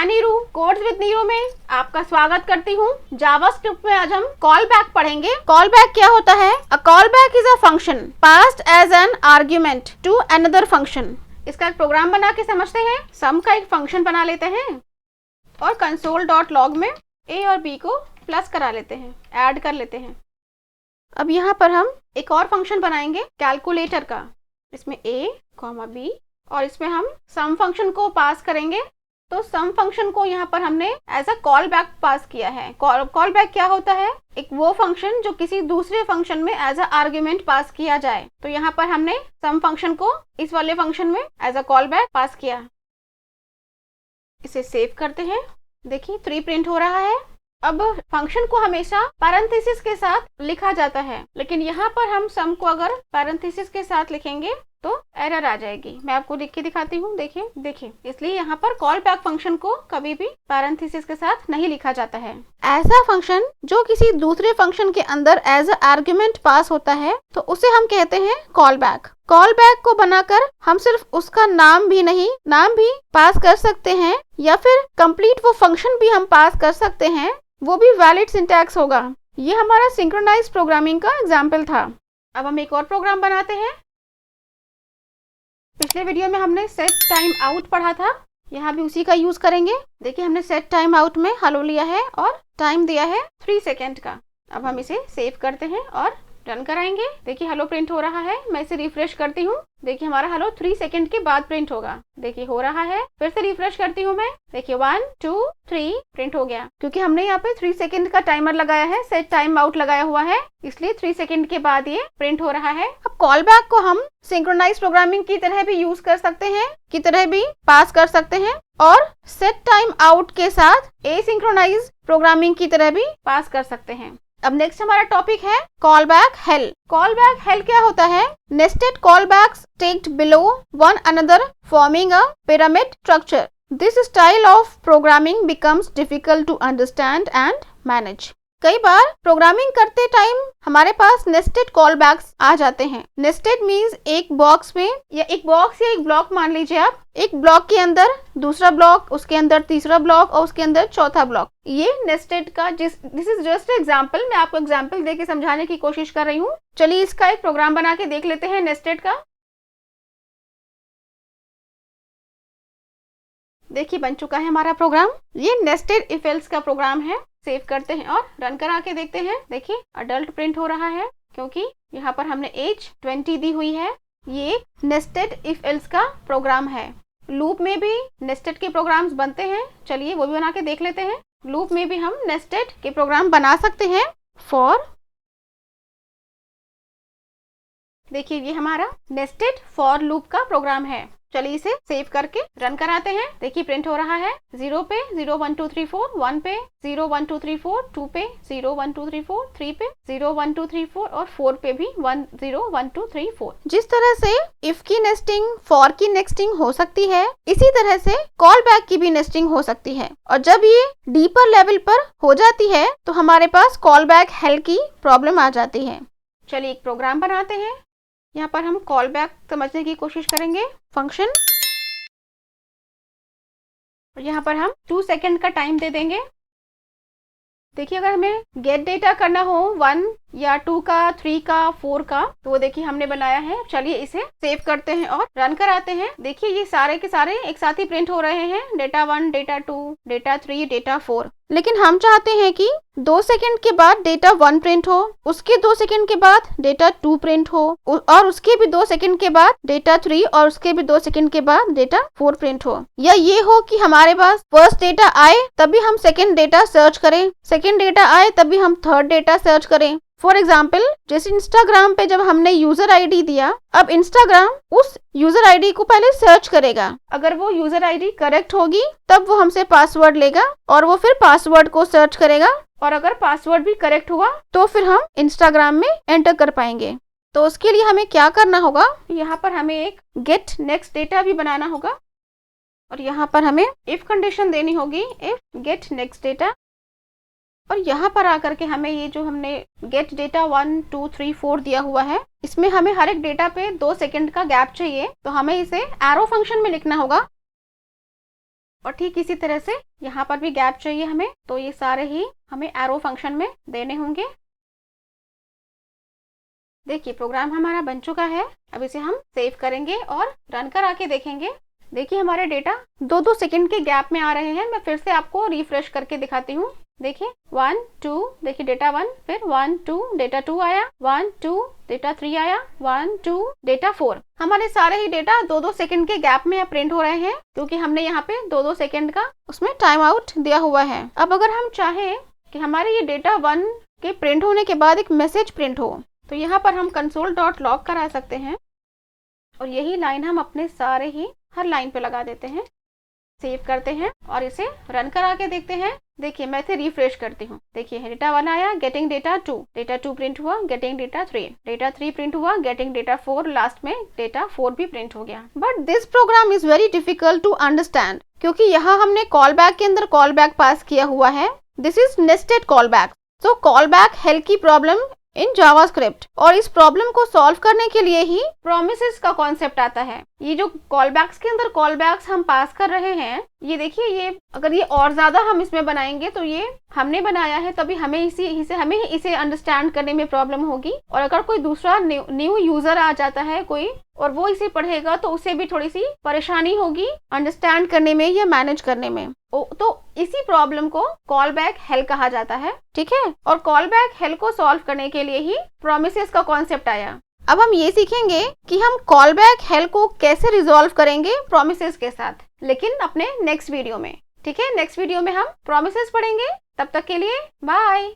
मैं Neeru, codes with Neeru में आपका स्वागत करती हूँ। जावास्क्रिप्ट में आज हम कॉल बैक पढ़ेंगे। कॉल बैक क्या होता है? A callback is a function passed as an argument to another function. इसका एक प्रोग्राम बना के समझते हैं। सम का एक फंक्शन बना लेते हैं और console.log में a और b को प्लस करा लेते हैं, ऐड कर लेते हैं। अब यहाँ पर हम एक और फंक्शन बनाएंगे कैलकुलेटर का। इसमें a, b और इसमें हम सम फंक्शन को पास करेंगे। तो सम फंक्शन को यहाँ पर हमने as a callback pass किया है। कॉल बैक क्या होता है? एक वो फंक्शन जो किसी दूसरे फंक्शन में एज अ आर्ग्यूमेंट पास किया जाए। तो यहाँ पर हमने सम फंक्शन को इस वाले फंक्शन में as a callback pass किया। इसे सेव करते हैं। देखिए 3 प्रिंट हो रहा है। अब फंक्शन को हमेशा पैरेंथेसिस के साथ लिखा जाता है, लेकिन यहाँ पर हम सम को अगर पैरेंथेसिस के साथ लिखेंगे तो एरर आ जाएगी। मैं आपको लिख के दिखाती हूँ। देखिए इसलिए यहाँ पर कॉल बैक फंक्शन को कभी भी पैरेंथेसिस के साथ नहीं लिखा जाता है। ऐसा फंक्शन जो किसी दूसरे फंक्शन के अंदर एज अ आर्ग्यूमेंट पास होता है तो उसे हम कहते हैं कॉल बैक। कॉल बैक को बनाकर हम सिर्फ उसका नाम भी पास कर सकते हैं या फिर कंप्लीट वो फंक्शन भी हम पास कर सकते हैं, वो भी वैलिड सिंटैक्स होगा। ये हमारा सिंक्रोनाइज प्रोग्रामिंग का एग्जाम्पल था। अब हम एक और प्रोग्राम बनाते हैं। पिछले वीडियो में हमने सेट टाइम आउट पढ़ा था, यहाँ भी उसी का यूज करेंगे। देखिए हमने सेट टाइम आउट में हेलो लिया है और टाइम दिया है 3 सेकेंड का। अब हम इसे सेव करते हैं और रन कराएंगे। देखिए हेलो प्रिंट हो रहा है। मैं इसे रिफ्रेश करती हूँ। देखिए हमारा हेलो 3 सेकेंड के बाद प्रिंट होगा। देखिए हो रहा है। फिर से रिफ्रेश करती हूँ मैं। देखिए 1 2 3 प्रिंट हो गया, क्योंकि हमने यहाँ पे 3 सेकेंड का टाइमर लगाया है, सेट टाइम आउट लगाया हुआ है, इसलिए 3 सेकेंड के बाद ये प्रिंट हो रहा है। अब कॉल बैक को हम सिंक्रोनाइज प्रोग्रामिंग की तरह भी यूज कर सकते हैं, की तरह भी पास कर सकते हैं, और सेट टाइम आउट के साथ एसिंक्रोनाइज प्रोग्रामिंग की तरह भी पास कर सकते हैं। अब नेक्स्ट हमारा टॉपिक है callback hell. Callback hell क्या होता है? Nested callbacks stacked below one another forming a pyramid structure. This style of programming becomes difficult to understand and manage. कई बार प्रोग्रामिंग करते टाइम हमारे पास नेस्टेड कॉल बैक्स आ जाते हैं। नेस्टेड मीन्स एक बॉक्स में या एक ब्लॉक मान लीजिए आप, एक ब्लॉक के अंदर दूसरा ब्लॉक, उसके अंदर तीसरा ब्लॉक और उसके अंदर चौथा ब्लॉक। ये नेस्टेड का दिस इज जस्ट एग्जांपल। मैं आपको एग्जांपल देके समझाने की कोशिश कर रही हूँ। चलिए इसका एक प्रोग्राम बना के देख लेते हैं नेस्टेड का। देखिए बन चुका है हमारा प्रोग्राम। ये नेस्टेड इफ एल्स का प्रोग्राम है। सेव करते हैं और रन करा के देखते हैं। देखिए अडल्ट प्रिंट हो रहा है, क्योंकि यहाँ पर हमने एज 20 दी हुई है। ये नेस्टेड इफ एल्स का प्रोग्राम है। लूप में भी नेस्टेड के प्रोग्राम्स बनते हैं। चलिए वो भी बना के देख लेते हैं। लूप में भी हम नेस्टेड के प्रोग्राम बना सकते हैं। फॉर, देखिए ये हमारा नेस्टेड फॉर लूप का प्रोग्राम है। चलिए इसे सेव करके रन कराते हैं। देखिए प्रिंट हो रहा है। 0 पे 0 1 2 3 4, 1 पे 0 1 2 3 4, 2 पे 0 1 2 3 4, 3 पे 0 1 2 3 4 और 4 पे भी 1 0 1 2 3 4। जिस तरह से इफ की नेस्टिंग, फॉर की नेस्टिंग हो सकती है, इसी तरह से कॉल बैक की भी नेस्टिंग हो सकती है। और जब ये डीपर लेवल पर हो जाती है तो हमारे पास कॉल बैक हेल की प्रॉब्लम आ जाती है। चलिए एक प्रोग्राम बनाते हैं। यहाँ पर हम कॉल बैक समझने की कोशिश करेंगे। फंक्शन, और यहाँ पर हम 2 सेकेंड का टाइम दे देंगे। देखिए अगर हमें गेट डेटा करना हो 1 या 2 का, 3 का, 4 का, तो वो देखिए हमने बनाया है। चलिए इसे सेव करते हैं और रन कराते हैं। देखिए ये सारे के सारे एक साथ ही प्रिंट हो रहे हैं। Data 1, data 2, data 3, data 4। लेकिन हम चाहते हैं कि 2 सेकेंड के बाद डेटा 1 प्रिंट हो, उसके 2 सेकेंड के बाद डेटा 2 प्रिंट हो, और उसके भी 2 सेकेंड के बाद डेटा 3 और उसके भी 2 सेकेंड के बाद डेटा 4 प्रिंट हो। या ये हो कि हमारे पास फर्स्ट डेटा आए तभी हम सेकेंड डेटा सर्च करें, सेकेंड डेटा आए तभी हम थर्ड डेटा सर्च करें। फॉर एग्जाम्पल जैसे इंस्टाग्राम पे जब हमने यूजर आईडी दिया, अब इंस्टाग्राम उस यूजर आईडी को पहले सर्च करेगा। अगर वो यूजर आईडी करेक्ट होगी तब वो हमसे पासवर्ड लेगा और वो फिर पासवर्ड को सर्च करेगा, और अगर पासवर्ड भी करेक्ट हुआ तो फिर हम इंस्टाग्राम में एंटर कर पाएंगे। तो उसके लिए हमें क्या करना होगा? यहाँ पर हमें एक गेट नेक्स्ट डेटा भी बनाना होगा, और यहाँ पर हमें इफ कंडीशन देनी होगी, इफ गेट नेक्स्ट डेटा। और यहाँ पर आकर के हमें ये जो हमने गेट डेटा 1 2 3 4 दिया हुआ है, इसमें हमें हर एक डेटा पे 2 सेकेंड का गैप चाहिए। तो हमें इसे एरो फंक्शन में लिखना होगा। और ठीक इसी तरह से यहाँ पर भी गैप चाहिए हमें, तो ये सारे ही हमें एरो फंक्शन में देने होंगे। देखिए प्रोग्राम हमारा बन चुका है। अब इसे हम सेव करेंगे और रन करा के देखेंगे। देखिए हमारे डेटा 2-2 सेकंड के गैप में आ रहे हैं। मैं फिर से आपको रिफ्रेश करके दिखाती हूँ। देखिए 1 2, देखिए डेटा 1, फिर 1 2 डेटा 2 आया, 1 2 डेटा 3 आया, 1 2 डेटा 4। हमारे सारे ही डेटा 2-2 सेकंड के गैप में प्रिंट हो रहे हैं, क्योंकि हमने यहाँ पे 2-2 सेकंड का उसमें टाइम आउट दिया हुआ है। अब अगर हम चाहें कि हमारे ये डेटा 1 के प्रिंट होने के बाद एक मैसेज प्रिंट हो, तो यहाँ पर हम console.log करा सकते हैं और यही लाइन हम अपने सारे ही हर लाइन पे लगा देते हैं। सेव करते हैं और इसे रन करा के देखते हैं। देखिए मैं इसे रिफ्रेश करती हूँ। देखिए डेटा 1 आया, गेटिंग डेटा 2, डेटा 2 प्रिंट हुआ, गेटिंग डेटा 3, डेटा 3 प्रिंट हुआ, गेटिंग डेटा 4, लास्ट में डेटा 4 भी प्रिंट हो गया। But this program is very difficult to understand, क्योंकि यहाँ हमने कॉल बैक के अंदर कॉल बैक पास किया हुआ है। This is nested call back. So call back help की प्रॉब्लम इन जावास्क्रिप्ट, और इस प्रॉब्लम को सॉल्व करने के लिए ही प्रोमिसेस का कॉन्सेप्ट आता है। ये जो कॉल बैक्स के अंदर कॉल बैक्स हम पास कर रहे हैं, ये देखिए, ये अगर ये और ज्यादा हम इसमें बनाएंगे तो ये हमने बनाया है, तभी हमें इसे अंडरस्टैंड करने में प्रॉब्लम होगी। और अगर कोई दूसरा न्यू यूजर आ जाता है कोई, और वो इसे पढ़ेगा, तो उसे भी थोड़ी सी परेशानी होगी अंडरस्टैंड करने में या मैनेज करने में। तो इसी प्रॉब्लम को कॉल बैक हेल कहा जाता है, ठीक है। और कॉल बैक हेल को सॉल्व करने के लिए ही प्रोमिसेस का कॉन्सेप्ट आया। अब हम ये सीखेंगे कि हम कॉल बैक हेल को कैसे रिजॉल्व करेंगे प्रोमिसेस के साथ, लेकिन अपने नेक्स्ट वीडियो में, ठीक है। नेक्स्ट वीडियो में हम प्रोमिसेस पढ़ेंगे। तब तक के लिए बाय।